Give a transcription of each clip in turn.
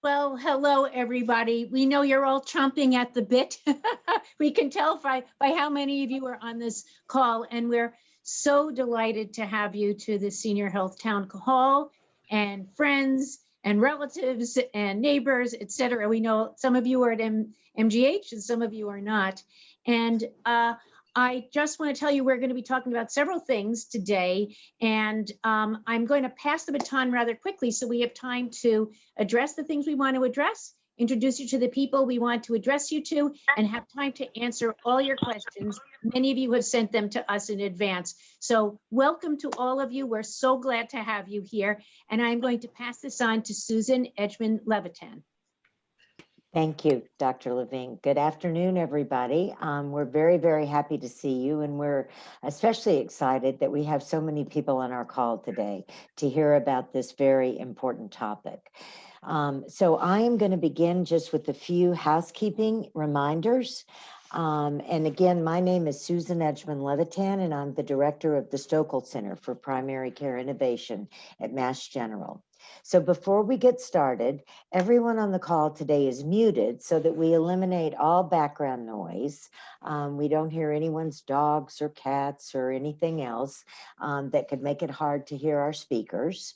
Well, hello, everybody. We know you're all chomping at the bit. We can tell by how many of you are on this call, and we're so delighted to have you to the Senior Health Town Hall and friends and relatives and neighbors, et cetera. We know some of you are at MGH and some of you are not. And I just want to tell you we're going to be talking about several things today, and I'm going to pass the baton rather quickly so we have time to address the things we want to address, introduce you to the people we want to address you to, and have time to answer all your questions. Many of you have sent them to us in advance. So welcome to all of you. We're so glad to have you here. And I'm going to pass this on to Susan Edgman-Levitan. Thank you, Dr. Levine. Good afternoon, everybody. We're very, very happy to see you, and we're especially excited that we have so many people on our call today to hear about this very important topic. So I am going to begin just with a few housekeeping reminders. And again, my name is Susan Edgman-Levitan, and I'm the director of the Stokel Center for Primary Care Innovation at Mass General. So before we get started, everyone on the call today is muted so that we eliminate all background noise. We don't hear anyone's dogs or cats or anything else that could make it hard to hear our speakers.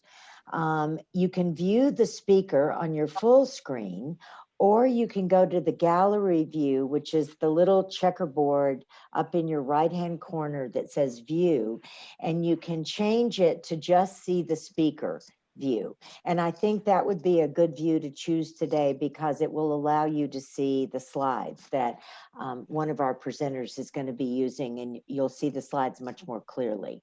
You can view the speaker on your full screen, or you can go to the gallery view, which is the little checkerboard up in your right-hand corner that says view, and you can change it to just see the speaker view. And I think that would be a good view to choose today because it will allow you to see the slides that one of our presenters is going to be using, and you'll see the slides much more clearly.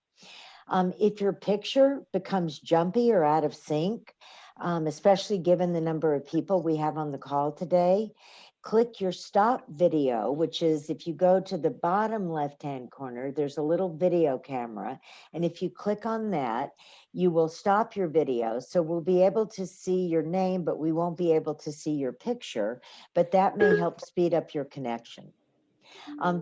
If your picture becomes jumpy or out of sync, especially given the number of people we have on the call today, click your stop video, which is if you go to the bottom left-hand corner, there's a little video camera. And if you click on that, you will stop your video. So we'll be able to see your name, but we won't be able to see your picture, but that may help speed up your connection.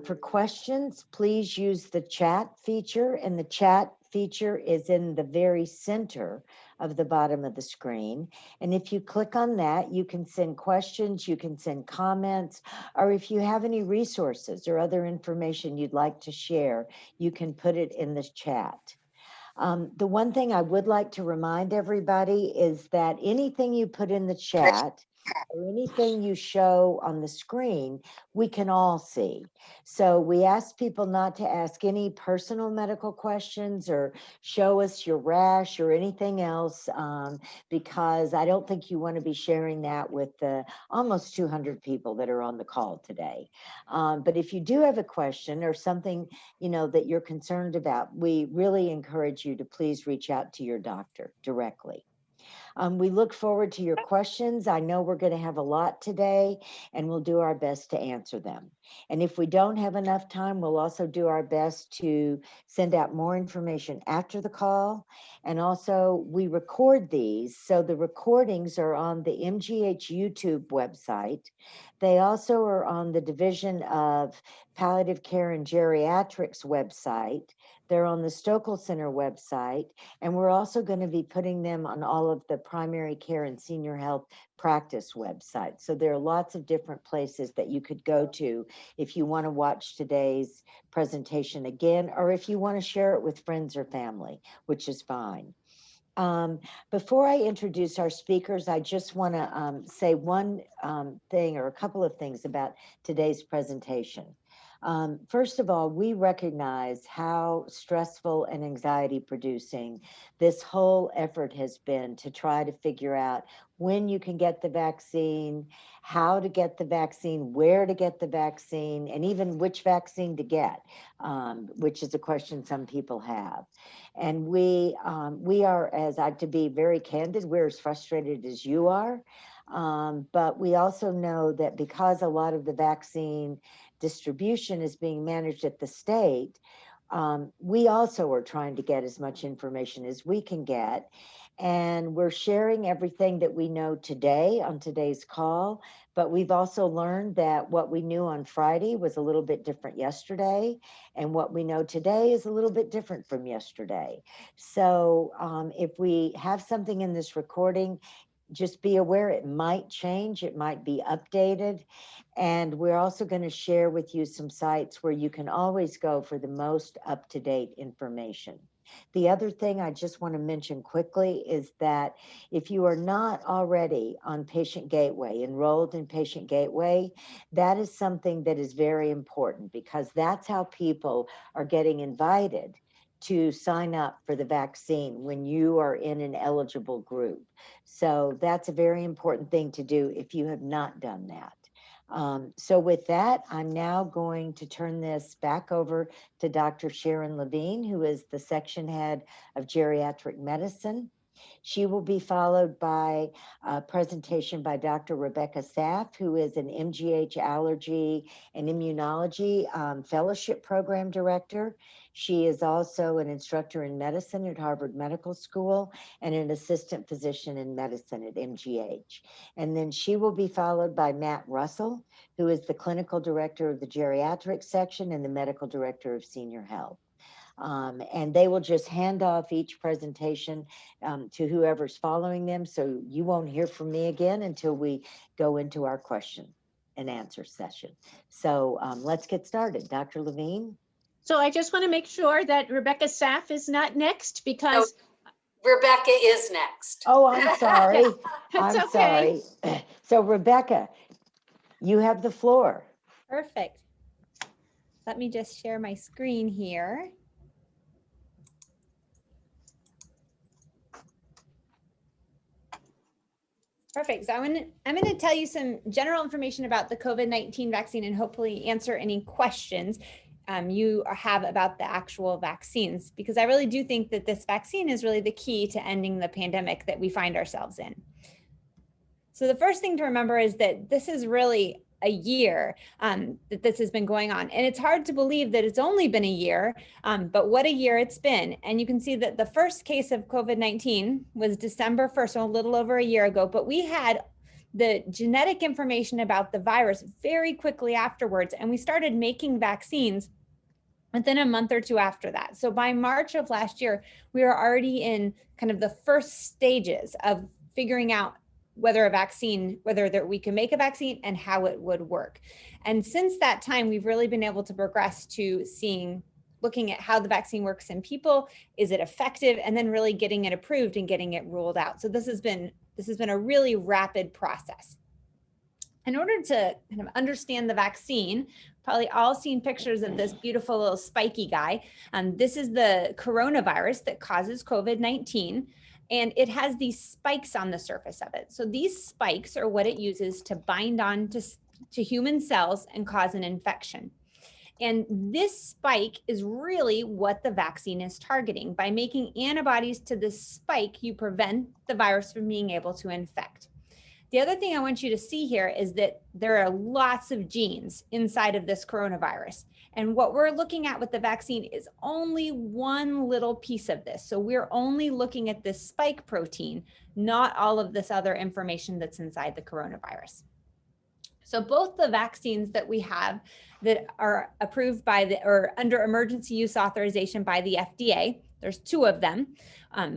For questions, please use the chat feature, and the chat feature is in the very center of the bottom of the screen. And if you click on that, you can send questions, you can send comments, or if you have any resources or other information you'd like to share, you can put it in the chat. The one thing I would like to remind everybody is that anything you put in the chat or anything you show on the screen, we can all see. So we ask people not to ask any personal medical questions or show us your rash or anything else, because I don't think you want to be sharing that with the almost 200 people that are on the call today. But if you do have a question or something, that you're concerned about, we really encourage you to please reach out to your doctor directly. We look forward to your questions. I know we're going to have a lot today, and we'll do our best to answer them. And if we don't have enough time, we'll also do our best to send out more information after the call. And also, we record these, so the recordings are on the MGH YouTube website. They also are on the Division of Palliative Care and Geriatrics website. They're on the Stokel Center website, and we're also going to be putting them on all of the primary care and senior health practice websites. So there are lots of different places that you could go to if you want to watch today's presentation again, or if you want to share it with friends or family, which is fine. Before I introduce our speakers, I just want to say one thing or a couple of things about today's presentation. First of all, we recognize how stressful and anxiety producing this whole effort has been to try to figure out when you can get the vaccine, how to get the vaccine, where to get the vaccine, and even which vaccine to get, which is a question some people have. And we are, to be very candid, we're as frustrated as you are. But we also know that because a lot of the vaccine distribution is being managed at the state, we also are trying to get as much information as we can get. And we're sharing everything that we know today on today's call, but we've also learned that what we knew on Friday was a little bit different yesterday, and what we know today is a little bit different from yesterday. So if we have something in this recording, just be aware it might change, it might be updated. And we're also going to share with you some sites where you can always go for the most up-to-date information. The other thing I just want to mention quickly is that if you are not already on Patient Gateway, enrolled in Patient Gateway, that is something that is very important, because that's how people are getting invited to sign up for the vaccine when you are in an eligible group. So that's a very important thing to do if you have not done that. So with that, I'm now going to turn this back over to Dr. Sharon Levine, who is the section head of geriatric medicine. She will be followed by a presentation by Dr. Rebecca Saff, who is an MGH Allergy and Immunology Fellowship Program Director. She is also an instructor in medicine at Harvard Medical School and an assistant physician in medicine at MGH. And then she will be followed by Matt Russell, who is the clinical director of the geriatric section and the medical director of senior health. And they will just hand off each presentation to whoever's following them. So you won't hear from me again until we go into our question and answer session. So let's get started. Dr. Levine? So I just want to make sure that Rebecca Saff is not next, because Rebecca is next. Oh, I'm sorry. It's I'm okay. sorry. So Rebecca, you have the floor. Perfect. Let me just share my screen here. Perfect. So I'm going to tell you some general information about the COVID-19 vaccine and hopefully answer any questions you have about the actual vaccines, because I really do think that this vaccine is really the key to ending the pandemic that we find ourselves in. So the first thing to remember is that this is really a year that this has been going on. And it's hard to believe that it's only been a year, but what a year it's been. And you can see that the first case of COVID-19 was December 1st, so a little over a year ago, but we had the genetic information about the virus very quickly afterwards, and we started making vaccines within a month or two after that. So by March of last year, we were already in kind of the first stages of figuring out whether we can make a vaccine and how it would work. And since that time, we've really been able to progress to looking at how the vaccine works in people, is it effective, and then really getting it approved and getting it ruled out. So this has been a really rapid process. In order to kind of understand the vaccine, probably all seen pictures of this beautiful little spiky guy. This is the coronavirus that causes COVID-19. And it has these spikes on the surface of it. So these spikes are what it uses to bind on to human cells and cause an infection. And this spike is really what the vaccine is targeting. By making antibodies to this spike, you prevent the virus from being able to infect. The other thing I want you to see here is that there are lots of genes inside of this coronavirus. And what we're looking at with the vaccine is only one little piece of this. So we're only looking at this spike protein, not all of this other information that's inside the coronavirus. So both the vaccines that we have that are approved or under emergency use authorization by the FDA, there's two of them.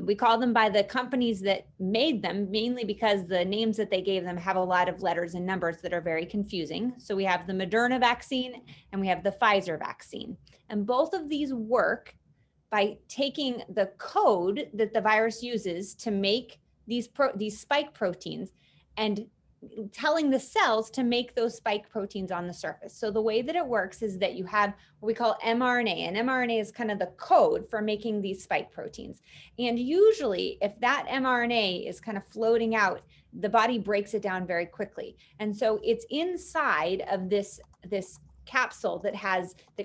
We call them by the companies that made them, mainly because the names that they gave them have a lot of letters and numbers that are very confusing. So we have the Moderna vaccine and we have the Pfizer vaccine. And both of these work by taking the code that the virus uses to make these spike proteins and telling the cells to make those spike proteins on the surface. So the way that it works is that you have what we call mRNA, and mRNA is kind of the code for making these spike proteins. And usually if that mRNA is kind of floating out, the body breaks it down very quickly. And so it's inside of this capsule that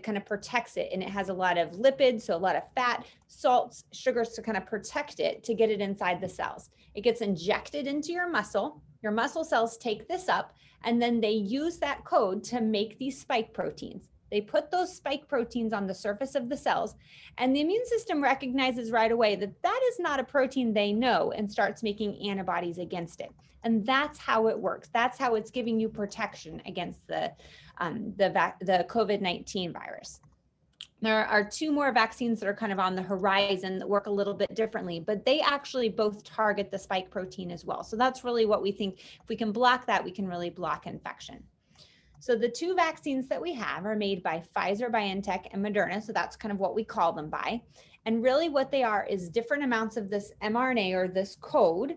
kind of protects it, and it has a lot of lipids, so a lot of fat, salts, sugars to kind of protect it, to get it inside the cells. It gets injected into your muscle. Your muscle cells take this up, and then they use that code to make these spike proteins. They put those spike proteins on the surface of the cells, and the immune system recognizes right away that that is not a protein they know, and starts making antibodies against it. And that's how it works. That's how it's giving you protection against the COVID-19 virus. There are two more vaccines that are kind of on the horizon that work a little bit differently, but they actually both target the spike protein as well. So that's really what we think. If we can block that, we can really block infection. So the two vaccines that we have are made by Pfizer, BioNTech, and Moderna. So that's kind of what we call them by. And really what they are is different amounts of this mRNA or this code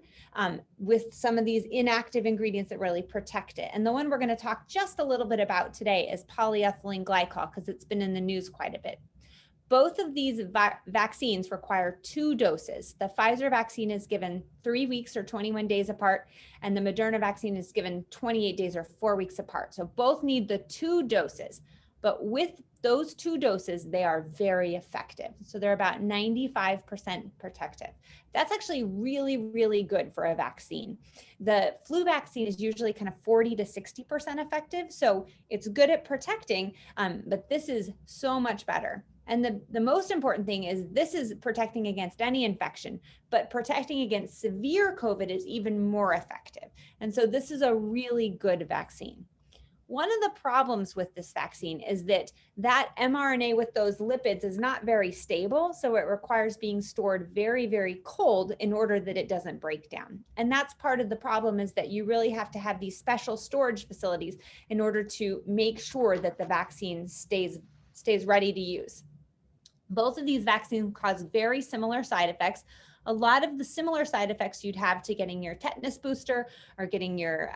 with some of these inactive ingredients that really protect it. And the one we're going to talk just a little bit about today is polyethylene glycol, because it's been in the news quite a bit. Both of these vaccines require 2 doses. The Pfizer vaccine is given 3 weeks or 21 days apart, and the Moderna vaccine is given 28 days or 4 weeks apart. So both need the 2 doses, but with those 2 doses, they are very effective. So they're about 95% protective. That's actually really, really good for a vaccine. The flu vaccine is usually kind of 40 to 60% effective. So it's good at protecting, but this is so much better. And the most important thing is this is protecting against any infection, but protecting against severe COVID is even more effective. And so this is a really good vaccine. One of the problems with this vaccine is that mRNA with those lipids is not very stable. So it requires being stored very, very cold in order that it doesn't break down. And that's part of the problem, is that you really have to have these special storage facilities in order to make sure that the vaccine stays ready to use. Both of these vaccines cause very similar side effects. A lot of the similar side effects you'd have to getting your tetanus booster or getting your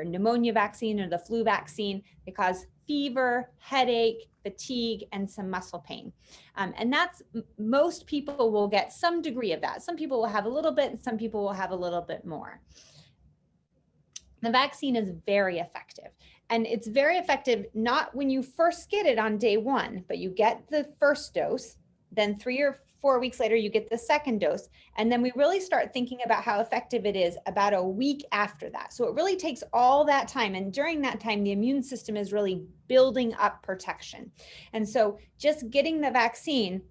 pneumonia vaccine or the flu vaccine. They cause fever, headache, fatigue, and some muscle pain. And that's, most people will get some degree of that. Some people will have a little bit, and some people will have a little bit more. The vaccine is very effective. And it's very effective not when you first get it on day 1, but you get the first dose, then 3 or 4 weeks later, you get the second dose. And then we really start thinking about how effective it is about a week after that. So it really takes all that time. And during that time, the immune system is really building up protection. And so just getting the vaccine,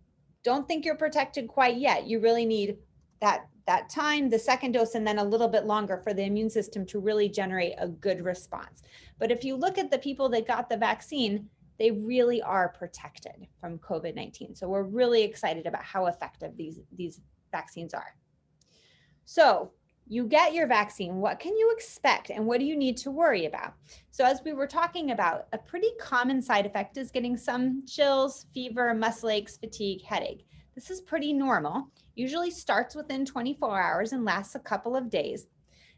don't think you're protected quite yet. You really need that time, the second dose, and then a little bit longer for the immune system to really generate a good response. But if you look at the people that got the vaccine, they really are protected from COVID-19. So we're really excited about how effective these vaccines are. So you get your vaccine, what can you expect and what do you need to worry about? So as we were talking about, a pretty common side effect is getting some chills, fever, muscle aches, fatigue, headache. This is pretty normal, usually starts within 24 hours and lasts a couple of days.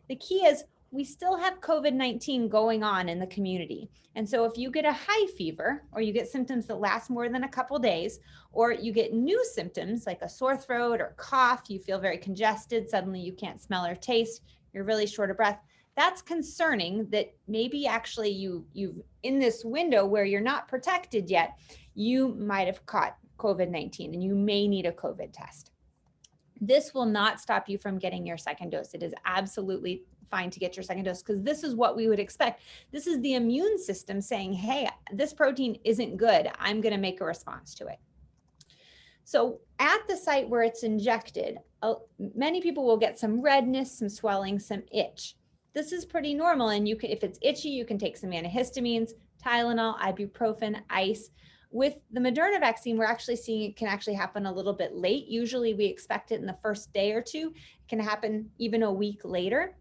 The key is we still have COVID-19 going on in the community. And so if you get a high fever or you get symptoms that last more than a couple days, or you get new symptoms like a sore throat or cough, you feel very congested, suddenly you can't smell or taste, you're really short of breath, that's concerning that maybe actually you've in this window where you're not protected yet, you might have caught COVID-19 and you may need a COVID test. This will not stop you from getting your second dose. It is absolutely fine to get your second dose because this is what we would expect. This is the immune system saying, hey, this protein isn't good. I'm going to make a response to it. So at the site where it's injected, many people will get some redness, some swelling, some itch. This is pretty normal. And you can, if it's itchy, you can take some antihistamines, Tylenol, ibuprofen, ice. With the Moderna vaccine, we're actually seeing it can actually happen a little bit late. Usually we expect it in the first day or two. It can happen even a week later.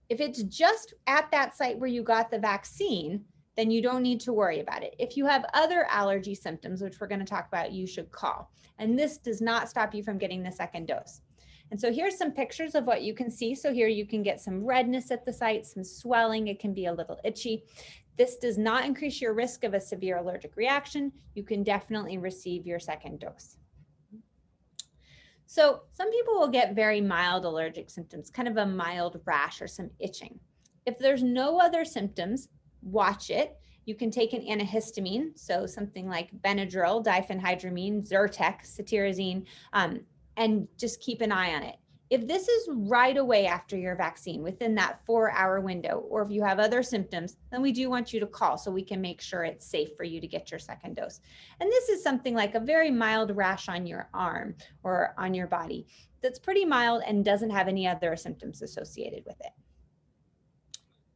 If it's just at that site where you got the vaccine, then you don't need to worry about it. If you have other allergy symptoms, which we're going to talk about, you should call. And this does not stop you from getting the second dose. And so here's some pictures of what you can see. So here you can get some redness at the site, some swelling. It can be a little itchy. This does not increase your risk of a severe allergic reaction. You can definitely receive your second dose. So some people will get very mild allergic symptoms, kind of a mild rash or some itching. If there's no other symptoms, watch it. You can take an antihistamine, so something like Benadryl, diphenhydramine, Zyrtec, cetirizine, and just keep an eye on it. If this is right away after your vaccine, within that 4-hour window, or if you have other symptoms, then we do want you to call so we can make sure it's safe for you to get your second dose. And this is something like a very mild rash on your arm or on your body that's pretty mild and doesn't have any other symptoms associated with it.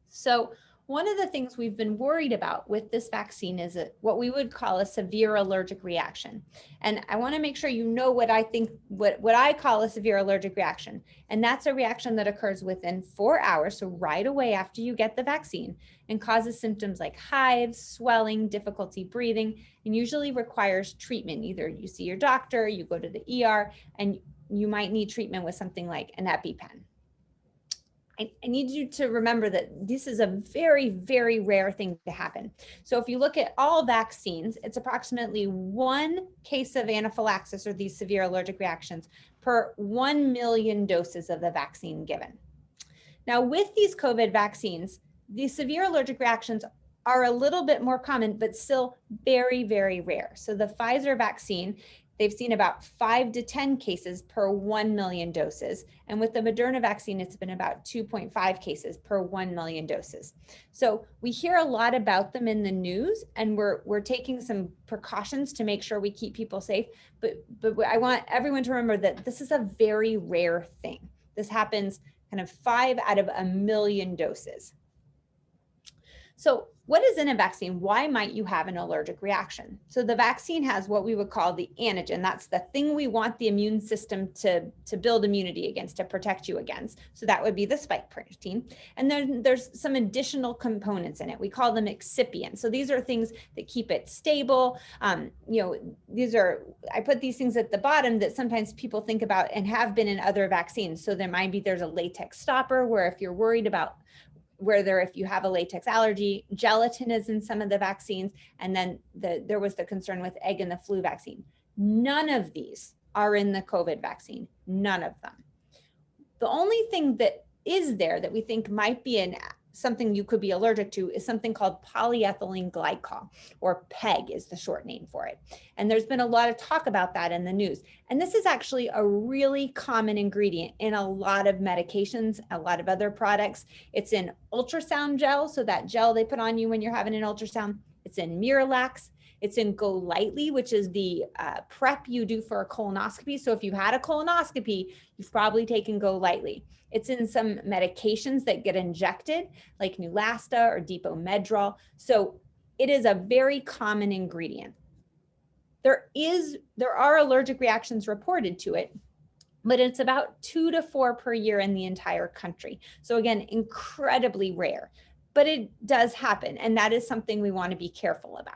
So one of the things we've been worried about with this vaccine is what we would call a severe allergic reaction. And I want to make sure you know what I think, what I call a severe allergic reaction. And that's a reaction that occurs within 4 hours, so right away after you get the vaccine, and causes symptoms like hives, swelling, difficulty breathing, and usually requires treatment. Either you see your doctor, you go to the ER, and you might need treatment with something like an EpiPen. I need you to remember that this is a very, very rare thing to happen. So if you look at all vaccines, it's approximately 1 case of anaphylaxis or these severe allergic reactions per 1 million doses of the vaccine given. Now with these COVID vaccines, these severe allergic reactions are a little bit more common, but still very, very rare. So the Pfizer vaccine, they've seen about 5 to 10 cases per 1 million doses. And with the Moderna vaccine, it's been about 2.5 cases per 1 million doses. So we hear a lot about them in the news, and we're taking some precautions to make sure we keep people safe. But I want everyone to remember that this is a very rare thing. This happens kind of 5 out of 1 million doses. So what is in a vaccine? Why might you have an allergic reaction? So the vaccine has what we would call the antigen. That's the thing we want the immune system to build immunity against, to protect you against. So that would be the spike protein. And then there's some additional components in it. We call them excipients. So these are things that keep it stable. I put these things at the bottom that sometimes people think about and have been in other vaccines. So there's a latex stopper where if you're worried about if you have a latex allergy, gelatin is in some of the vaccines, and then there was the concern with egg in the flu vaccine. None of these are in the COVID vaccine, none of them. The only thing that is there that we think might be something you could be allergic to is something called polyethylene glycol, or PEG is the short name for it. And there's been a lot of talk about that in the news. And this is actually a really common ingredient in a lot of medications, a lot of other products. It's in ultrasound gel, so that gel they put on you when you're having an ultrasound. It's in Miralax. It's in Go Lightly, which is the prep you do for a colonoscopy. So if you had a colonoscopy, you've probably taken Go Lightly. It's in some medications that get injected, like Neulasta or Depot-Medrol. So it is a very common ingredient. There are allergic reactions reported to it, but it's about 2 to 4 per year in the entire country. So again, incredibly rare, but it does happen. And that is something we want to be careful about.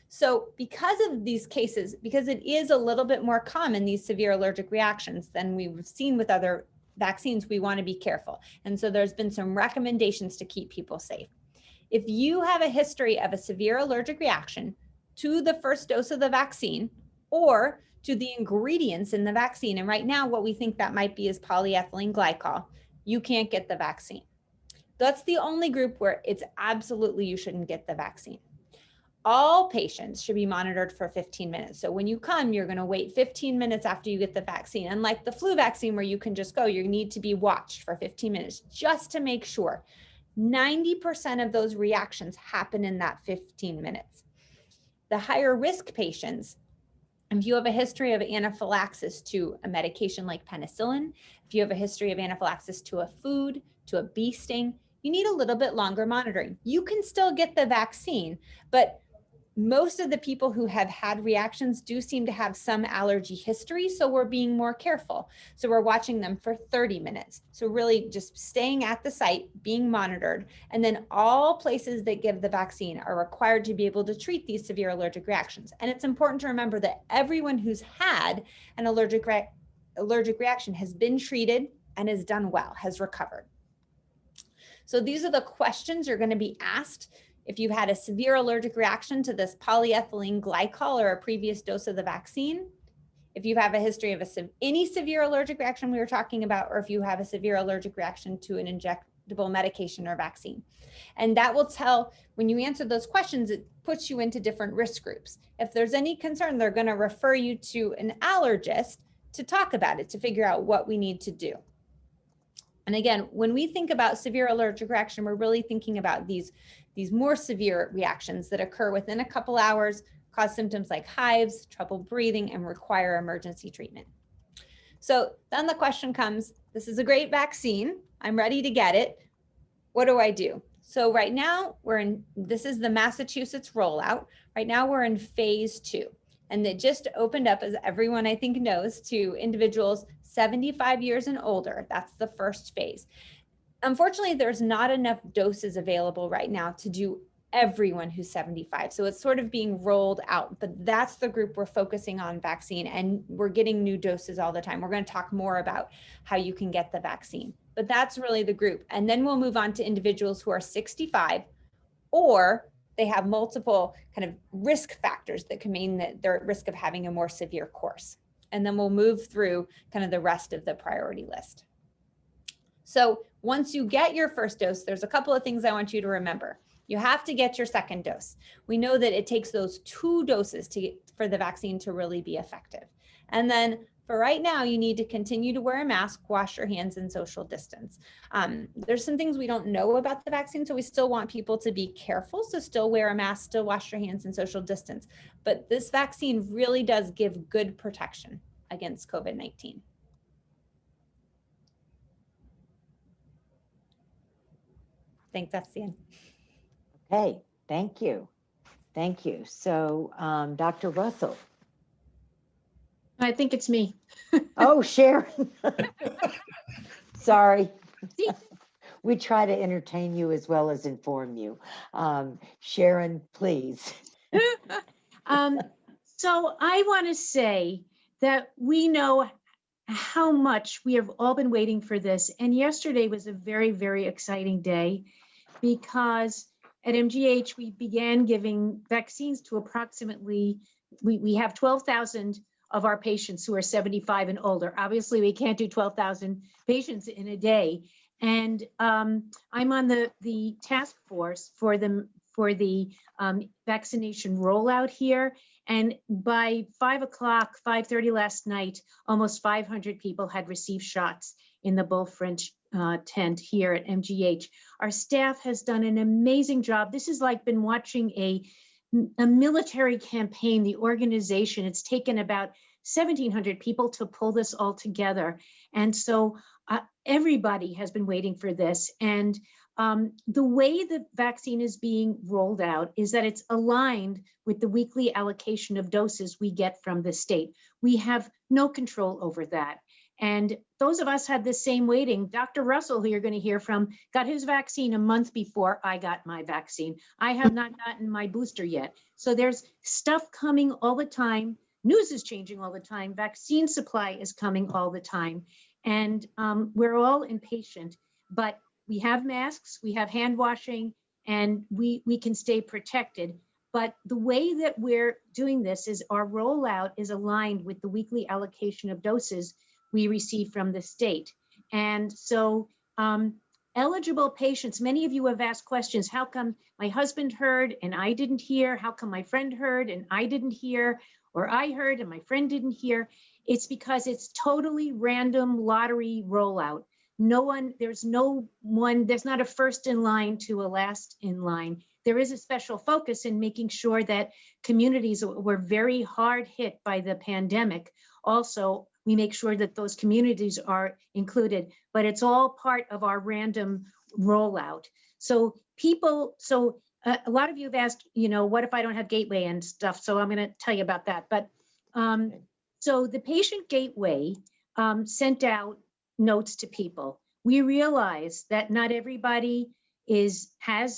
So because of these cases, because it is a little bit more common, these severe allergic reactions, than we've seen with other vaccines, we want to be careful. And so there's been some recommendations to keep people safe. If you have a history of a severe allergic reaction to the first dose of the vaccine or to the ingredients in the vaccine, and right now what we think that might be is polyethylene glycol, you can't get the vaccine. That's the only group where it's absolutely you shouldn't get the vaccine. All patients should be monitored for 15 minutes. So when you come, you're going to wait 15 minutes after you get the vaccine. Unlike the flu vaccine where you can just go, you need to be watched for 15 minutes just to make sure. 90% of those reactions happen in that 15 minutes. The higher risk patients, if you have a history of anaphylaxis to a medication like penicillin, if you have a history of anaphylaxis to a food, to a bee sting, you need a little bit longer monitoring. You can still get the vaccine, but most of the people who have had reactions do seem to have some allergy history, so we're being more careful. So we're watching them for 30 minutes. So really just staying at the site, being monitored, and then all places that give the vaccine are required to be able to treat these severe allergic reactions. And it's important to remember that everyone who's had an allergic reaction has been treated and has done well, has recovered. So these are the questions you're going to be asked if you've had a severe allergic reaction to this polyethylene glycol or a previous dose of the vaccine, if you have a history of any severe allergic reaction we were talking about, or if you have a severe allergic reaction to an injectable medication or vaccine. And that will tell, when you answer those questions, it puts you into different risk groups. If there's any concern, they're going to refer you to an allergist to talk about it, to figure out what we need to do. And again, when we think about severe allergic reaction, we're really thinking about these more severe reactions that occur within a couple hours, cause symptoms like hives, trouble breathing, and require emergency treatment. So then the question comes, this is a great vaccine. I'm ready to get it. What do I do? So right now this is the Massachusetts rollout. Right now we're in phase 2, and it just opened up, as everyone I think knows, to individuals 75 years and older. That's the first phase. Unfortunately, there's not enough doses available right now to do everyone who's 75. So it's sort of being rolled out, but that's the group we're focusing on vaccine, and we're getting new doses all the time. We're going to talk more about how you can get the vaccine, but that's really the group. And then we'll move on to individuals who are 65 or they have multiple kind of risk factors that can mean that they're at risk of having a more severe course. And then we'll move through kind of the rest of the priority list. So once you get your first dose, there's a couple of things I want you to remember. You have to get your second dose. We know that it takes those 2 doses for the vaccine to really be effective. And then for right now, you need to continue to wear a mask, wash your hands, and social distance. There's some things we don't know about the vaccine, so we still want people to be careful. So still wear a mask, still wash your hands, and social distance. But this vaccine really does give good protection against COVID-19. I think that's the end. Okay, thank you. Thank you. So, Dr. Russell. I think it's me. Oh, Sharon. Sorry. See? We try to entertain you as well as inform you. Sharon, please. So I want to say that we know how much we have all been waiting for this. And yesterday was a very, very exciting day because at MGH, we began giving vaccines to approximately, we have 12,000 of our patients who are 75 and older. Obviously, we can't do 12,000 patients in a day. And I'm on the task force for the vaccination rollout here. And by 5:30 last night, almost 500 people had received shots in the Bull French tent here at MGH. Our staff has done an amazing job. This is like been watching a military campaign, the organization. It's taken about 1,700 people to pull this all together. And so everybody has been waiting for this. And the way the vaccine is being rolled out is that it's aligned with the weekly allocation of doses we get from the state. We have no control over that. And those of us had the same waiting. Dr. Russell, who you're going to hear from, got his vaccine a month before I got my vaccine. I have not gotten my booster yet. So there's stuff coming all the time. News is changing all the time. Vaccine supply is coming all the time. And we're all impatient, but we have masks, we have hand washing, and we can stay protected. But the way that we're doing this is our rollout is aligned with the weekly allocation of doses we receive from the state. And so eligible patients, many of you have asked questions. How come my husband heard and I didn't hear? How come my friend heard and I didn't hear? Or I heard and my friend didn't hear? It's because it's totally random lottery rollout. There's not a first in line to a last in line. There is a special focus in making sure that communities were very hard hit by the pandemic. Also, we make sure that those communities are included, but it's all part of our random rollout. So a lot of you have asked, what if I don't have gateway and stuff? So I'm going to tell you about that. But so the patient gateway sent out notes to people. We realize that not everybody has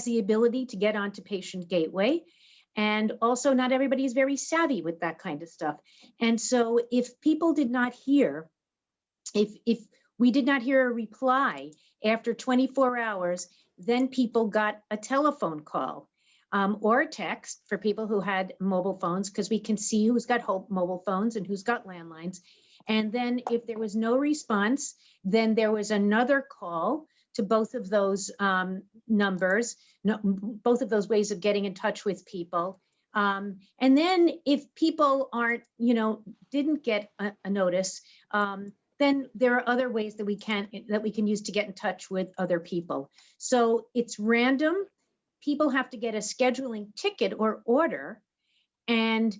the ability to get onto patient gateway. And also not everybody is very savvy with that kind of stuff. And so if people did not hear, if we did not hear a reply after 24 hours, then people got a telephone call or a text for people who had mobile phones, because we can see who's got mobile phones and who's got landlines. And then if there was no response, then there was another call to both of those numbers, both of those ways of getting in touch with people. And then if people didn't get a notice, then there are other ways that we can use to get in touch with other people. So it's random. People have to get a scheduling ticket or order. And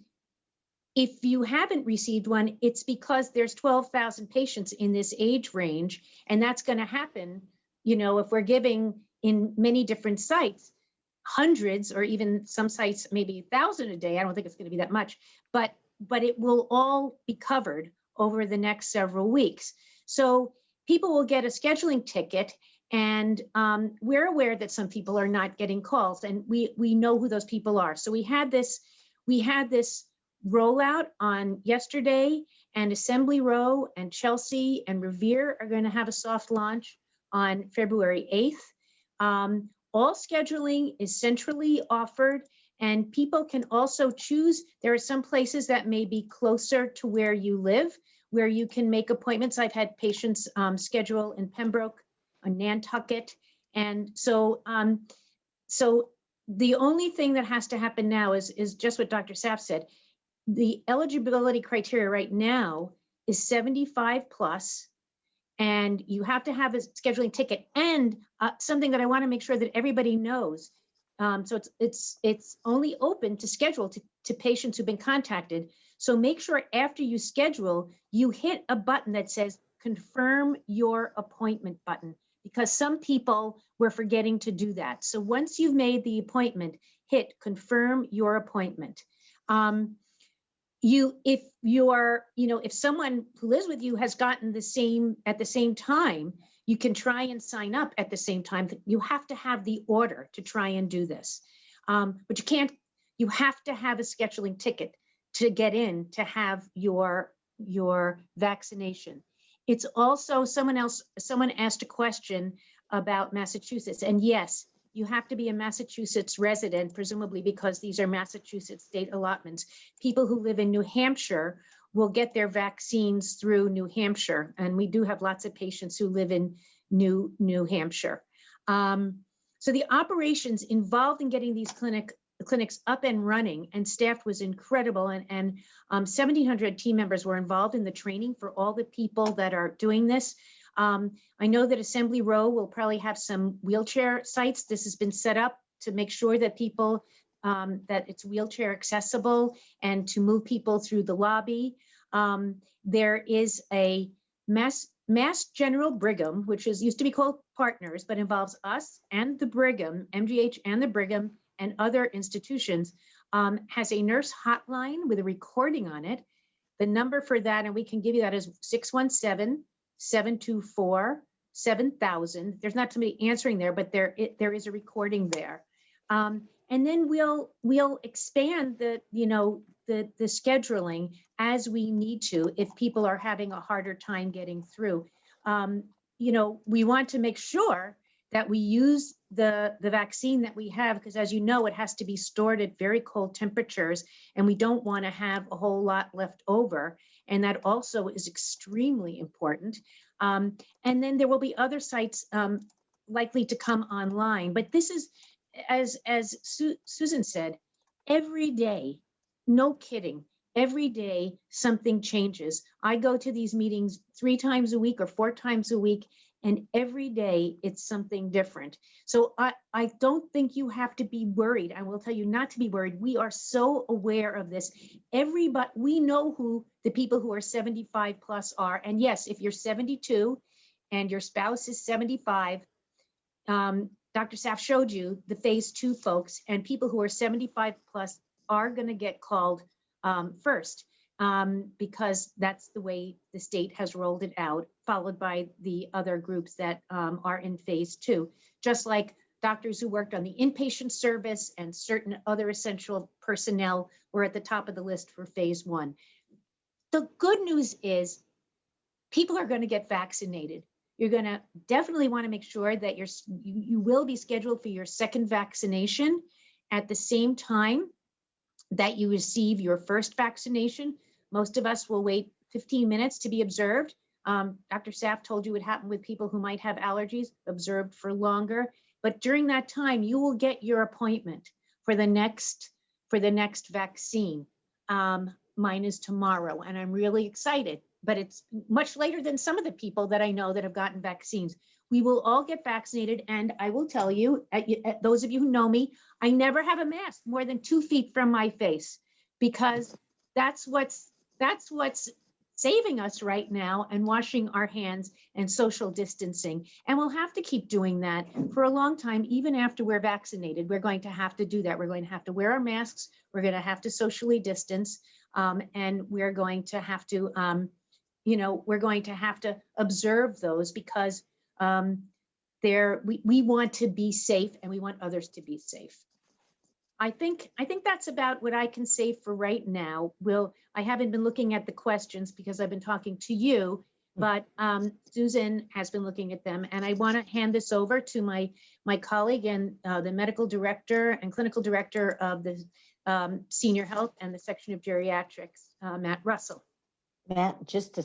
if you haven't received one, it's because there's 12,000 patients in this age range, and that's going to happen if we're giving in many different sites, hundreds or even some sites, maybe 1,000 a day, I don't think it's going to be that much, but it will all be covered over the next several weeks. So people will get a scheduling ticket, and we're aware that some people are not getting calls, and we know who those people are. So we had this rollout on yesterday, and Assembly Row and Chelsea and Revere are going to have a soft launch on February 8th. All scheduling is centrally offered, and people can also choose. There are some places that may be closer to where you live, where you can make appointments. I've had patients schedule in Pembroke, Nantucket, and so the only thing that has to happen now is just what Dr. Saff said. The eligibility criteria right now is 75 plus, and you have to have a scheduling ticket. And something that I want to make sure that everybody knows. So it's only open to schedule to patients who've been contacted. So make sure after you schedule, you hit a button that says confirm your appointment button, because some people were forgetting to do that. So once you've made the appointment, hit confirm your appointment. If someone who lives with you has gotten at the same time, you can try and sign up at the same time. You have to have the order to try and do this. But you have to have a scheduling ticket to get in to have your vaccination. It's also someone asked a question about Massachusetts, and yes, you have to be a Massachusetts resident, presumably because these are Massachusetts state allotments. People who live in New Hampshire will get their vaccines through New Hampshire, and we do have lots of patients who live in New Hampshire. So the operations involved in getting these clinics up and running and staffed was incredible, and 1,700 team members were involved in the training for all the people that are doing this. I know that Assembly Row will probably have some wheelchair sites. This has been set up to make sure that people, that it's wheelchair accessible and to move people through the lobby. There is a Mass General Brigham, which used to be called Partners, but involves us and the Brigham, MGH and the Brigham and other institutions, has a nurse hotline with a recording on it. The number for that, and we can give you that, is 617-724-7000. There's not somebody answering there, but there is a recording there. And then we'll expand the scheduling as we need to if people are having a harder time getting through. We want to make sure that we use the vaccine that we have, because as you know, it has to be stored at very cold temperatures, and we don't want to have a whole lot left over. And that also is extremely important. And then there will be other sites likely to come online. But this is, as Susan said, every day, no kidding, every day something changes. I go to these meetings 3 times a week or 4 times a week, and every day it's something different. So I don't think you have to be worried. I will tell you not to be worried. We are so aware of this. Everybody, we know who the people who are 75 plus are. And yes, if you're 72 and your spouse is 75, Dr. Saff showed you the phase 2 folks, and people who are 75 plus are going to get called first. Because that's the way the state has rolled it out, followed by the other groups that are in phase 2, just like doctors who worked on the inpatient service and certain other essential personnel were at the top of the list for phase 1. The good news is people are going to get vaccinated. You're going to definitely want to make sure that you will be scheduled for your second vaccination at the same time that you receive your first vaccination. Most of us will wait 15 minutes to be observed. Dr. Saff told you what happened with people who might have allergies, observed for longer. But during that time, you will get your appointment for the next vaccine. Mine is tomorrow, and I'm really excited. But it's much later than some of the people that I know that have gotten vaccines. We will all get vaccinated, and I will tell you, those of you who know me, I never have a mask more than 2 feet from my face, because that's what's saving us right now and washing our hands and social distancing. And we'll have to keep doing that for a long time, even after we're vaccinated. We're going to have to do that. We're going to have to wear our masks. We're going to have to socially distance. And we're going to have to, we're going to have to observe those because we want to be safe and we want others to be safe. I think that's about what I can say for right now. I haven't been looking at the questions because I've been talking to you, but Susan has been looking at them, and I want to hand this over to my colleague and the medical director and clinical director of the senior health and the section of geriatrics, Matt Russell. Matt, just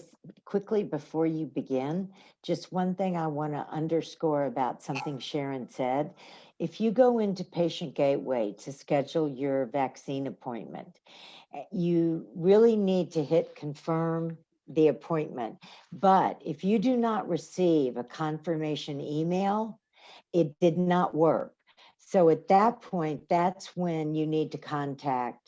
quickly before you begin, just one thing I want to underscore about something Sharon said. If you go into Patient Gateway to schedule your vaccine appointment, you really need to hit confirm the appointment. But if you do not receive a confirmation email, it did not work. So at that point, that's when you need to contact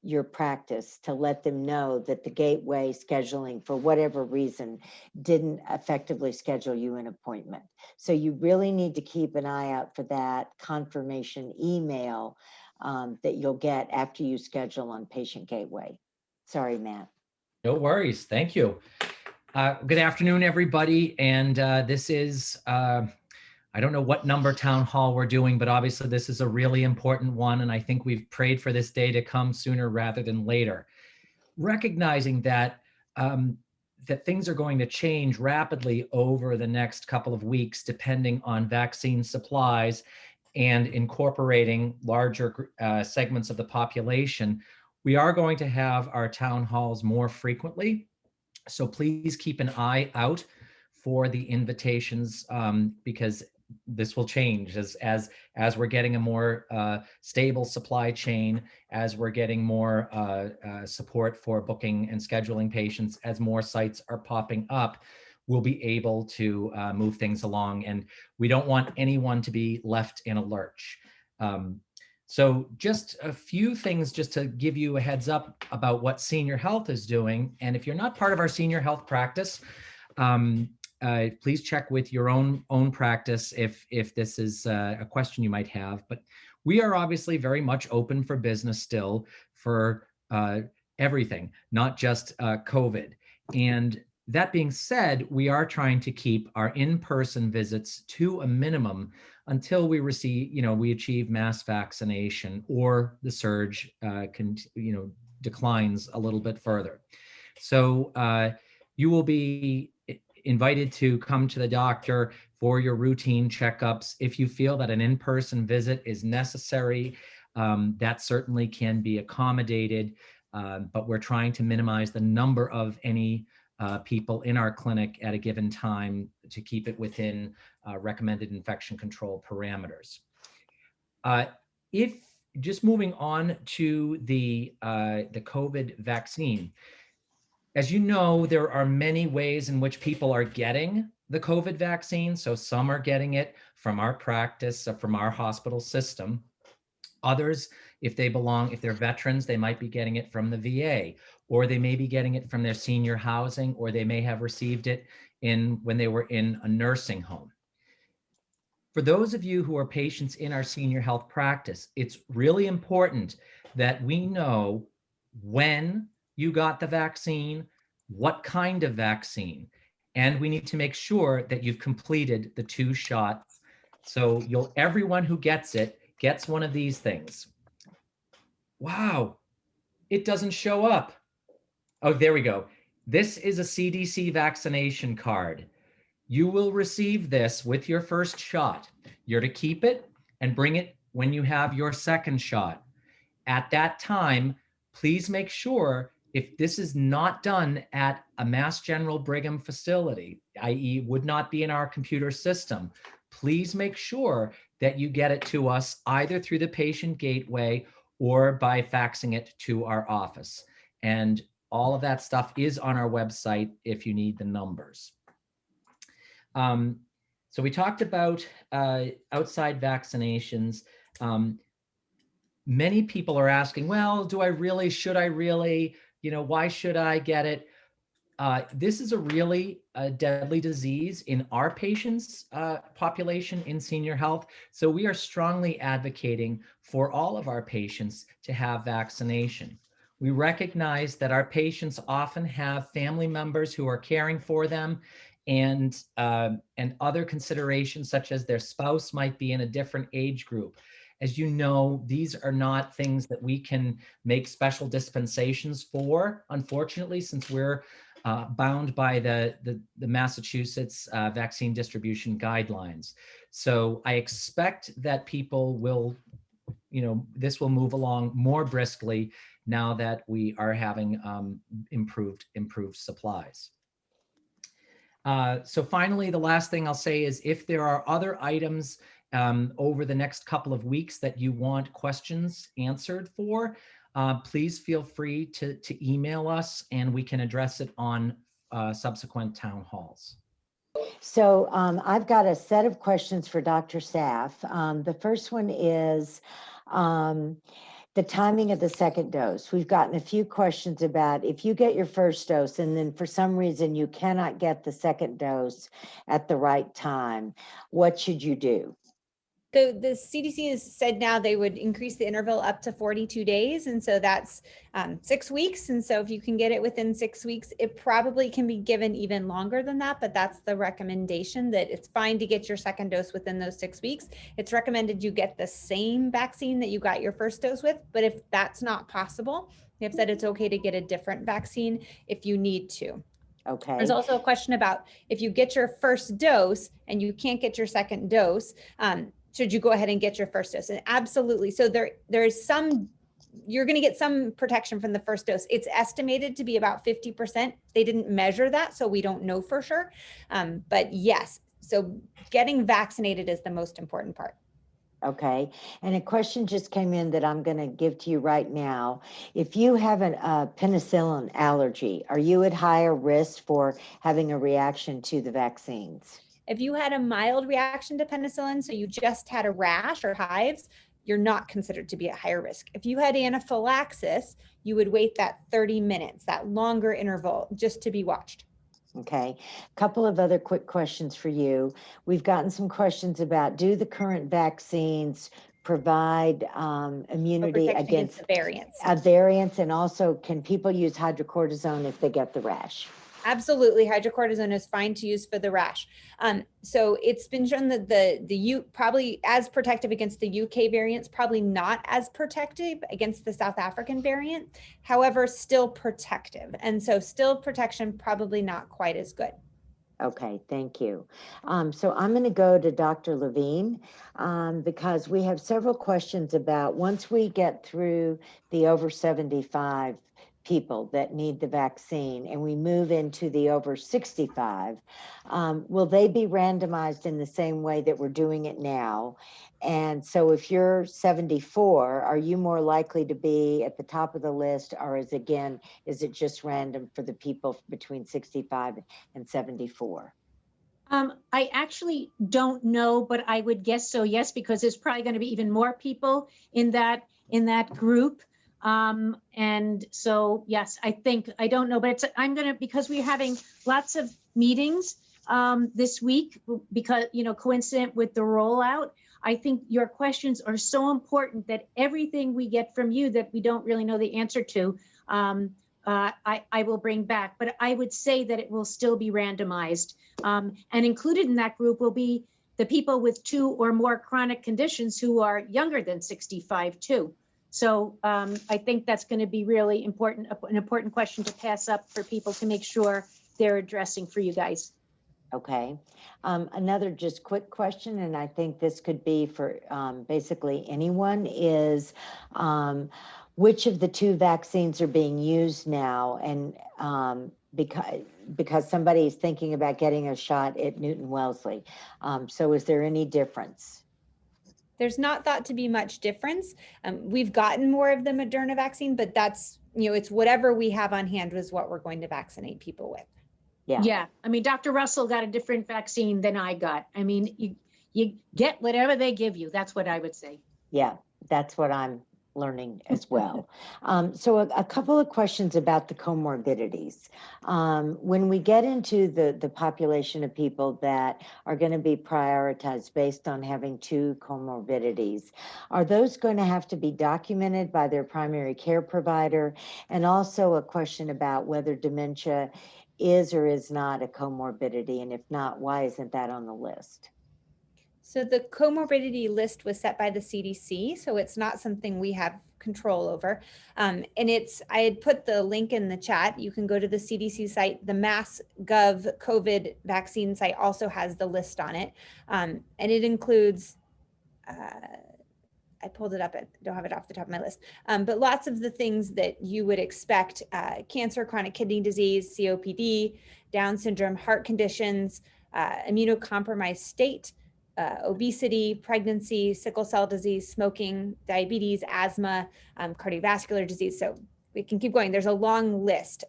your practice to let them know that the gateway scheduling, for whatever reason, didn't effectively schedule you an appointment. So you really need to keep an eye out for that confirmation email that you'll get after you schedule on Patient Gateway. Sorry, Matt. No worries. Thank you. Good afternoon, everybody. And this is, I don't know what number town hall we're doing, but obviously this is a really important one. And I think we've prayed for this day to come sooner rather than later. Recognizing that, that things are going to change rapidly over the next couple of weeks, depending on vaccine supplies and incorporating larger segments of the population, we are going to have our town halls more frequently. So please keep an eye out for the invitations because this will change as we're getting a more stable supply chain, as we're getting more support for booking and scheduling patients, as more sites are popping up, we'll be able to move things along. And we don't want anyone to be left in a lurch. So just a few things just to give you a heads up about what senior health is doing. And if you're not part of our senior health practice, please check with your own practice if this is a question you might have. But we are obviously very much open for business still for everything, not just COVID. And that being said, we are trying to keep our in-person visits to a minimum until we receive, we achieve mass vaccination or the surge declines a little bit further. So you will be invited to come to the doctor for your routine checkups. If you feel that an in-person visit is necessary, that certainly can be accommodated, but we're trying to minimize the number of any people in our clinic at a given time to keep it within recommended infection control parameters. If just moving on to the COVID vaccine, as you know, there are many ways in which people are getting the COVID vaccine. So some are getting it from our practice, from our hospital system. Others, if they're veterans, they might be getting it from the VA, or they may be getting it from their senior housing, or they may have received it when they were in a nursing home. For those of you who are patients in our senior health practice, it's really important that we know when you got the vaccine, what kind of vaccine, and we need to make sure that you've completed the 2 shots. So everyone who gets it gets one of these things. Wow, it doesn't show up. Oh, there we go. This is a CDC vaccination card. You will receive this with your first shot. You're to keep it and bring it when you have your second shot. At that time, please make sure, if this is not done at a Mass General Brigham facility, i.e. would not be in our computer system, please make sure that you get it to us either through the Patient Gateway or by faxing it to our office. And all of that stuff is on our website if you need the numbers. So we talked about outside vaccinations. Many people are asking, well, should I really, why should I get it? This is a really deadly disease in our patients' population in senior health. So we are strongly advocating for all of our patients to have vaccination. We recognize that our patients often have family members who are caring for them, and other considerations such as their spouse might be in a different age group. As you know, these are not things that we can make special dispensations for, unfortunately, since we're bound by the Massachusetts vaccine distribution guidelines. So I expect that people will, this will move along more briskly now that we are having improved supplies. So finally, the last thing I'll say is if there are other items over the next couple of weeks that you want questions answered for, please feel free to email us and we can address it on subsequent town halls. So I've got a set of questions for Dr. Saff. The first one is the timing of the second dose. We've gotten a few questions about if you get your first dose and then for some reason you cannot get the second dose at the right time, what should you do? The CDC has said now they would increase the interval up to 42 days. And so that's 6 weeks. And so if you can get it within 6 weeks, it probably can be given even longer than that. But that's the recommendation, that it's fine to get your second dose within those 6 weeks. It's recommended you get the same vaccine that you got your first dose with. But if that's not possible, they've said it's okay to get a different vaccine if you need to. Okay. There's also a question about if you get your first dose and you can't get your second dose, should you go ahead and get your first dose? And absolutely. So there's some, you're going to get some protection from the first dose. It's estimated to be about 50%. They didn't measure that, so we don't know for sure. But yes, so getting vaccinated is the most important part. Okay. And a question just came in that I'm going to give to you right now. If you have a penicillin allergy, are you at higher risk for having a reaction to the vaccines? If you had a mild reaction to penicillin, so you just had a rash or hives, you're not considered to be at higher risk. If you had anaphylaxis, you would wait that 30 minutes, that longer interval, just to be watched. Okay. A couple of other quick questions for you. We've gotten some questions about, do the current vaccines provide immunity against variants? Variants, and also can people use hydrocortisone if they get the rash? Absolutely, hydrocortisone is fine to use for the rash. So it's been shown that the probably as protective against the UK variants, probably not as protective against the South African variant. However, still protective, and so still protection, probably not quite as good. Okay, thank you. So I'm going to go to Dr. Levine because we have several questions about once we get through the over 75 people that need the vaccine and we move into the over 65, will they be randomized in the same way that we're doing it now? And so if you're 74, are you more likely to be at the top of the list, or is it just random for the people between 65 and 74? I actually don't know, but I would guess so, yes, because there's probably going to be even more people in that group. And so, yes, I don't know, but because we're having lots of meetings this week, because, coincident with the rollout, I think your questions are so important that everything we get from you that we don't really know the answer to, I will bring back, but I would say that it will still be randomized. And included in that group will be the people with 2 or more chronic conditions who are younger than 65 too. So I think that's going to be really important, an important question to pass up for people to make sure they're addressing for you guys. Okay. Another just quick question, and I think this could be for basically anyone, is which of the 2 vaccines are being used now? And because somebody is thinking about getting a shot at Newton Wellesley. So is there any difference? There's not thought to be much difference. We've gotten more of the Moderna vaccine, but that's, it's whatever we have on hand was what we're going to vaccinate people with. Yeah. I mean, Dr. Russell got a different vaccine than I got. I mean, you get whatever they give you. That's what I would say. Yeah, that's what I'm learning as well. So a couple of questions about the comorbidities. When we get into the population of people that are going to be prioritized based on having 2 comorbidities, are those going to have to be documented by their primary care provider? And also a question about whether dementia is or is not a comorbidity, and if not, why isn't that on the list? So the comorbidity list was set by the CDC, so it's not something we have control over. And I had put the link in the chat. You can go to the CDC site. The Mass.gov COVID vaccine site also has the list on it. And it includes, I pulled it up, I don't have it off the top of my list, but lots of the things that you would expect: cancer, chronic kidney disease, COPD, Down syndrome, heart conditions, immunocompromised state, obesity, pregnancy, sickle cell disease, smoking, diabetes, asthma, cardiovascular disease. So we can keep going. There's a long list.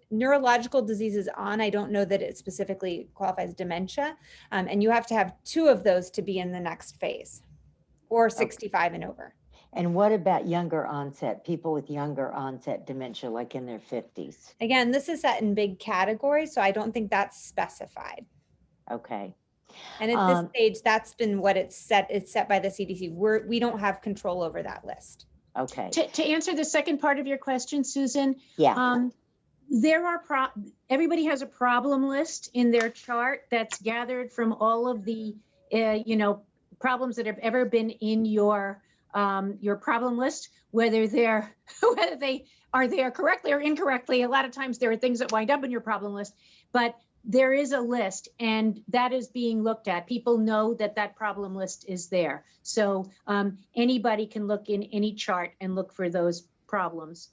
Neurological diseases I don't know that it specifically qualifies dementia. And you have to have 2 of those to be in the next phase, or 65 and over. And what about younger onset, people with younger onset dementia, like in their 50s? Again, this is set in big categories, so I don't think that's specified. Okay. And at this stage, that's been what it's set by the CDC. We don't have control over that list. Okay. To answer the second part of your question, Susan, Yeah. there are everybody has a problem list in their chart that's gathered from all of the problems that have ever been in your problem list, whether they are there correctly or incorrectly. A lot of times there are things that wind up in your problem list, but there is a list, and that is being looked at. People know that problem list is there. So anybody can look in any chart and look for those problems.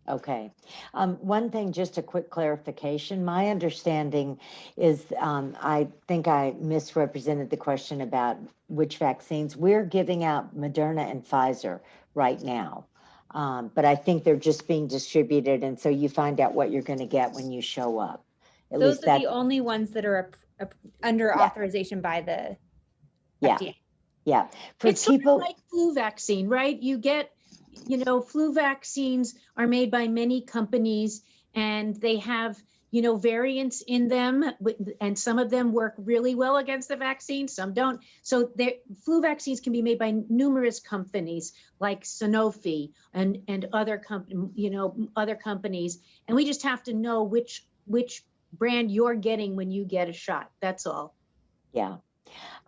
Okay. One thing, just a quick clarification. My understanding is, I think I misrepresented the question about which vaccines. We're giving out Moderna and Pfizer right now. But I think they're just being distributed. And so you find out what you're going to get when you show up. Those are the only ones that are under authorization by the FDA. Yeah. For it's people sort of like flu vaccine, right? You get, flu vaccines are made by many companies, and they have, variants in them, and some of them work really well against the vaccine, some don't. So flu vaccines can be made by numerous companies like Sanofi and other companies, and we just have to know which brand you're getting when you get a shot. That's all. Yeah.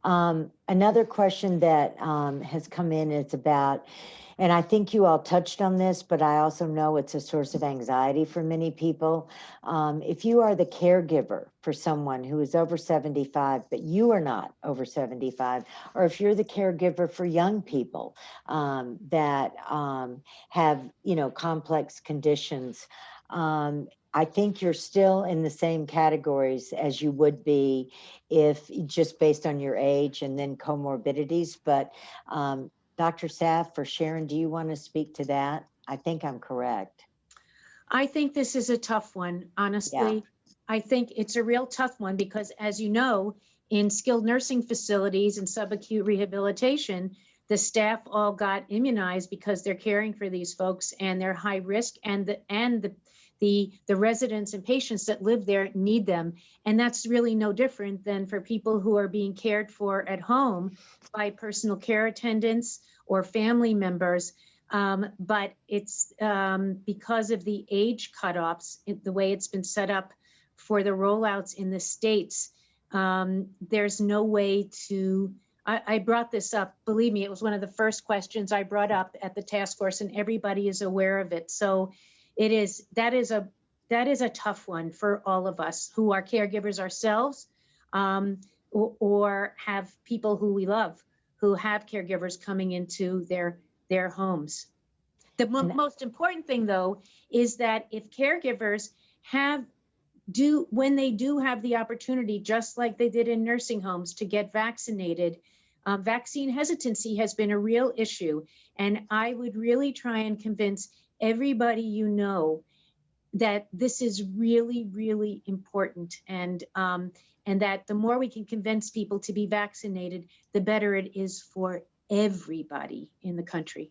Another question that has come in is about, and I think you all touched on this, but I also know it's a source of anxiety for many people. If you are the caregiver for someone who is over 75, but you are not over 75, or if you're the caregiver for young people that have, complex conditions, I think you're still in the same categories as you would be if just based on your age and then comorbidities. But Dr. Saff or Sharon, do you want to speak to that? I think I'm correct. I think this is a tough one, honestly. Yeah. I think it's a real tough one because, as you know, in skilled nursing facilities and subacute rehabilitation, the staff all got immunized because they're caring for these folks and they're high risk, and the residents and patients that live there need them. And that's really no different than for people who are being cared for at home by personal care attendants or family members. But it's because of the age cutoffs, the way it's been set up for the rollouts in the states, there's no way to, I brought this up, believe me, it was one of the first questions I brought up at the task force, and everybody is aware of it. So that is a tough one for all of us who are caregivers ourselves, or have people who we love who have caregivers coming into their homes. The most important thing, though, is that if caregivers when they do have the opportunity, just like they did in nursing homes, to get vaccinated, vaccine hesitancy has been a real issue. And I would really try and convince everybody that this is really, really important, and that the more we can convince people to be vaccinated, the better it is for everybody in the country.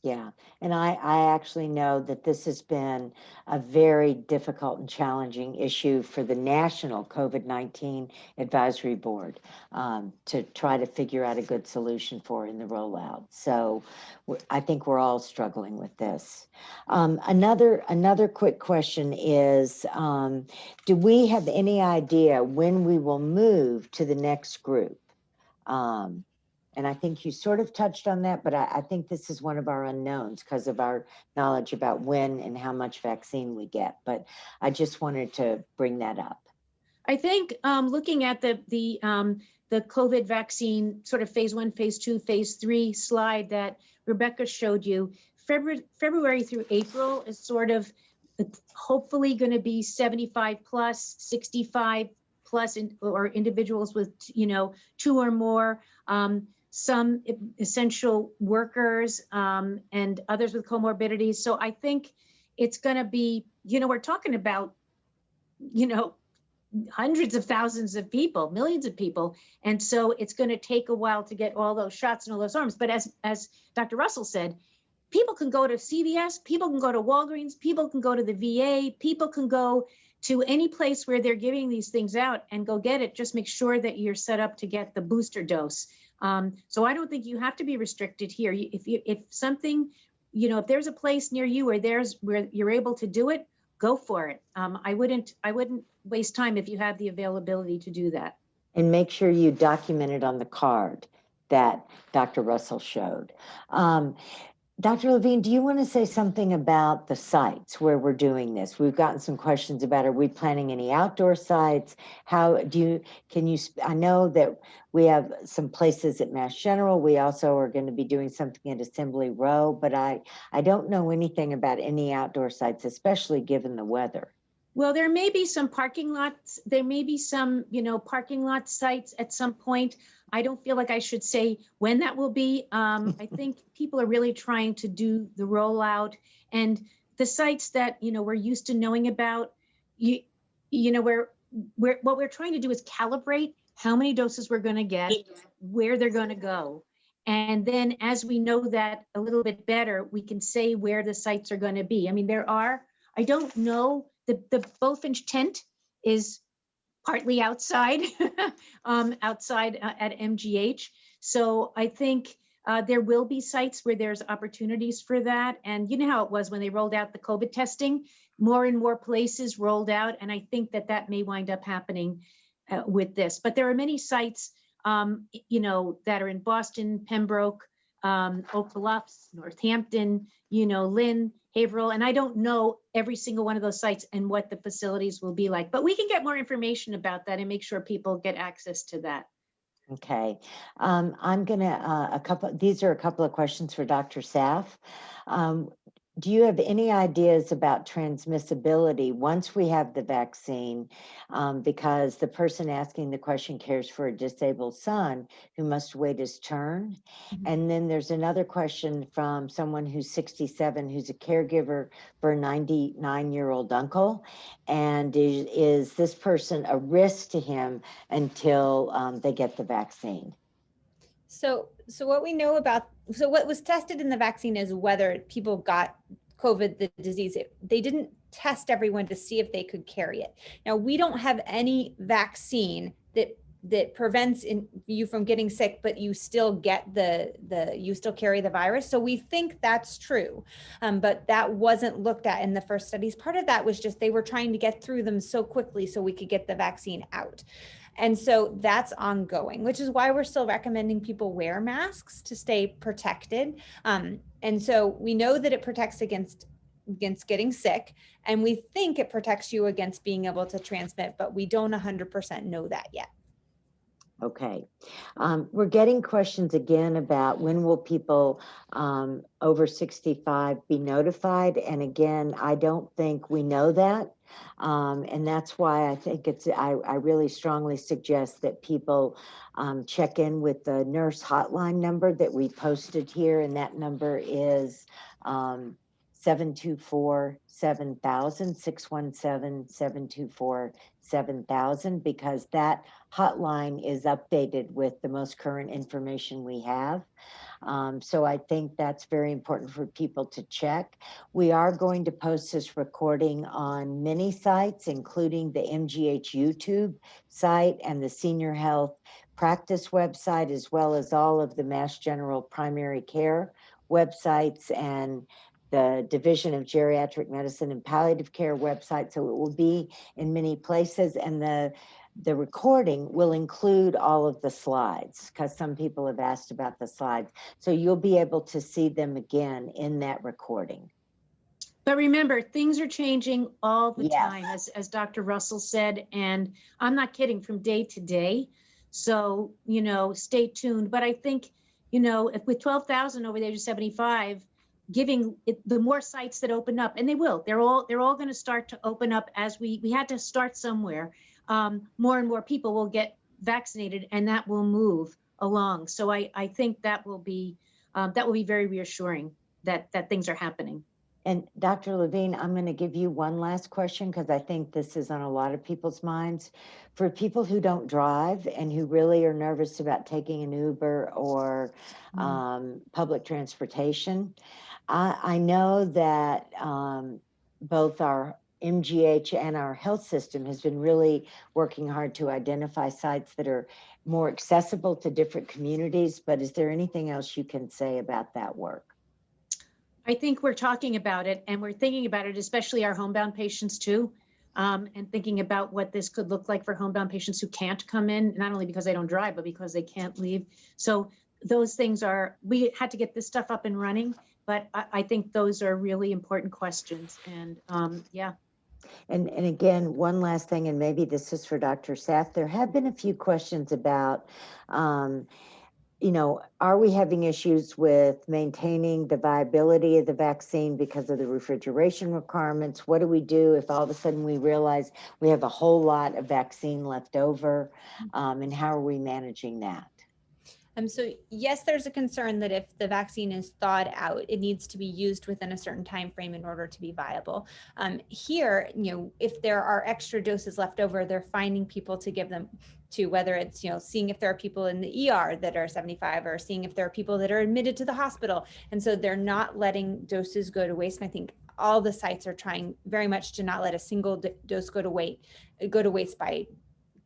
Yeah, and I actually know that this has been a very difficult and challenging issue for the National COVID-19 Advisory Board to try to figure out a good solution for in the rollout. So I think we're all struggling with this. Another quick question is, do we have any idea when we will move to the next group? And I think you sort of touched on that, but I think this is one of our unknowns because of our knowledge about when and how much vaccine we get. But I just wanted to bring that up. I think looking at the COVID vaccine sort of phase 1, phase 2, phase 3 slide that Rebecca showed you, February through April is sort of hopefully going to be 75 plus, 65 plus, or individuals with 2 or more. Some essential workers and others with comorbidities. So I think it's going to be, we're talking about, hundreds of thousands of people, millions of people. And so it's going to take a while to get all those shots and all those arms. But as Dr. Russell said, people can go to CVS, people can go to Walgreens, people can go to the VA, people can go to any place where they're giving these things out and go get it. Just make sure that you're set up to get the booster dose. So I don't think you have to be restricted here. If something, if there's a place near you where you're able to do it, go for it. I wouldn't waste time if you have the availability to do that. And make sure you document it on the card that Dr. Russell showed. Dr. Levine, do you want to say something about the sites where we're doing this? We've gotten some questions about, are we planning any outdoor sites? I know that we have some places at Mass General. We also are going to be doing something at Assembly Row, but I don't know anything about any outdoor sites, especially given the weather. Well, there may be some parking lots. There may be some, parking lot sites at some point. I don't feel like I should say when that will be. I think people are really trying to do the rollout, and the sites that, we're used to knowing about, what we're trying to do is calibrate how many doses we're going to get, where they're going to go. And then as we know that a little bit better, we can say where the sites are going to be. I mean, I don't know, the Bulfinch tent is partly outside, outside at MGH. So I think there will be sites where there's opportunities for that. And you know how it was when they rolled out the COVID testing, more and more places rolled out. And I think that may wind up happening with this. But there are many sites, that are in Boston, Pembroke, Oak Bluffs, Northampton, Lynn, Haverhill, and I don't know every single one of those sites and what the facilities will be like, but we can get more information about that and make sure people get access to that. Okay, I'm gonna, these are a couple of questions for Dr. Saff. Do you have any ideas about transmissibility once we have the vaccine? Because the person asking the question cares for a disabled son who must wait his turn. Mm-hmm. And then there's another question from someone who's 67, who's a caregiver for a 99-year-old uncle. And is this person a risk to him until they get the vaccine? So what we know about, what was tested in the vaccine is whether people got COVID, the disease. They didn't test everyone to see if they could carry it. Now, we don't have any vaccine that prevents you from getting sick, but you still get you still carry the virus. So we think that's true, but that wasn't looked at in the first studies. Part of that was just they were trying to get through them so quickly so we could get the vaccine out. And so that's ongoing, which is why we're still recommending people wear masks to stay protected. And so we know that it protects against getting sick, and we think it protects you against being able to transmit, but we don't 100% know that yet. Okay, we're getting questions again about when will people over 65 be notified, and again, I don't think we know that. And that's why I think I really strongly suggest that people check in with the nurse hotline number that we posted here, and that number is 724-7000, 617-724-7000, because that hotline is updated with the most current information we have. So I think that's very important for people to check. We are going to post this recording on many sites, including the MGH YouTube site and the Senior Health Practice website, as well as all of the Mass General Primary Care websites and the Division of Geriatric Medicine and Palliative Care website. So it will be in many places, and the recording will include all of the slides, because some people have asked about the slides. So you'll be able to see them again in that recording. But remember, things are changing all the Yes. time, as Dr. Russell said, and I'm not kidding, from day to day. So, you know, stay tuned. But I think, you know, if with 12,000 over the age of 75, giving it, the more sites that open up, and they will, they're all going to start to open up as we had to start somewhere. More and more people will get vaccinated, and that will move along. So I think that will be very reassuring that things are happening. And Dr. Levine, I'm going to give you one last question, because I think this is on a lot of people's minds. For people who don't drive and who really are nervous about taking an Uber or public transportation, I know that both our MGH and our health system has been really working hard to identify sites that are more accessible to different communities. But is there anything else you can say about that work? I think we're talking about it, and we're thinking about it, especially our homebound patients too, and thinking about what this could look like for homebound patients who can't come in, not only because they don't drive, but because they can't leave. So those things are, we had to get this stuff up and running, but I think those are really important questions. And yeah. And again, one last thing, and maybe this is for Dr. Saff. There have been a few questions about, you know, are we having issues with maintaining the viability of the vaccine because of the refrigeration requirements? What do we do if all of a sudden we realize we have a whole lot of vaccine left over? And how are we managing that? So yes, there's a concern that if the vaccine is thawed out, it needs to be used within a certain time frame in order to be viable. Here, you know, if there are extra doses left over, they're finding people to give them to, whether it's, you know, seeing if there are people in the ER that are 75, or seeing if there are people that are admitted to the hospital. And so they're not letting doses go to waste. And I think all the sites are trying very much to not let a single dose go to waste by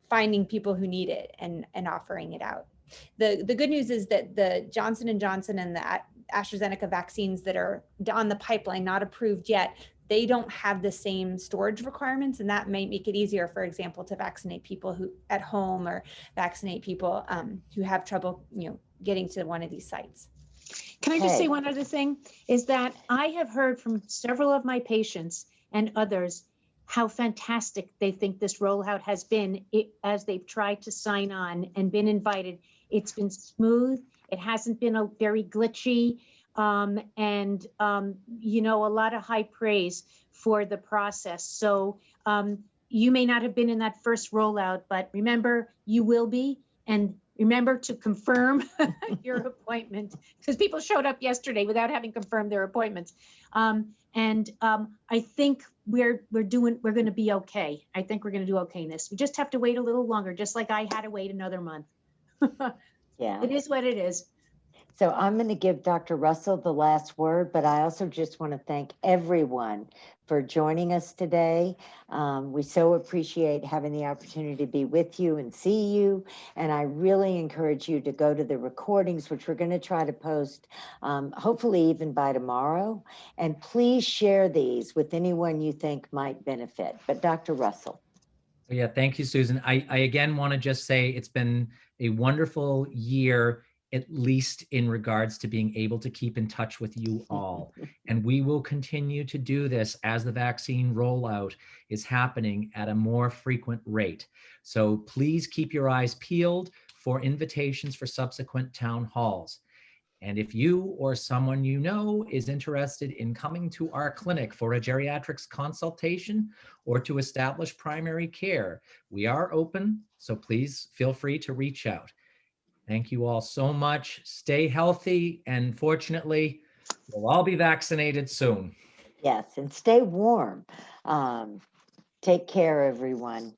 finding people who need it and offering it out. The good news is that the Johnson & Johnson and the AstraZeneca vaccines that are on the pipeline, not approved yet, they don't have the same storage requirements, and that may make it easier, for example, to vaccinate people who at home, or vaccinate people who have trouble, you know, getting to one of these sites. Can I just say one other thing? Is that I have heard from several of my patients and others how fantastic they think this rollout has been as they've tried to sign on and been invited. It's been smooth. It hasn't been a very glitchy, and you know, a lot of high praise for the process. So you may not have been in that first rollout, but remember, you will be. And remember to confirm your appointment, because people showed up yesterday without having confirmed their appointments. And I think we're going to be okay. I think we're going to do okay in this. We just have to wait a little longer, just like I had to wait another month. Yeah, it is what it is. So I'm going to give Dr. Russell the last word, but I also just want to thank everyone for joining us today. We so appreciate having the opportunity to be with you and see you. And I really encourage you to go to the recordings, which we're going to try to post, hopefully even by tomorrow. And please share these with anyone you think might benefit. But Dr. Russell. Yeah, thank you, Susan. I again want to just say it's been a wonderful year, at least in regards to being able to keep in touch with you all. And we will continue to do this as the vaccine rollout is happening at a more frequent rate. So please keep your eyes peeled for invitations for subsequent town halls. And if you or someone you know is interested in coming to our clinic for a geriatrics consultation or to establish primary care, we are open, so please feel free to reach out. Thank you all so much. Stay healthy, and fortunately, we'll all be vaccinated soon. Yes, and stay warm. Take care, everyone.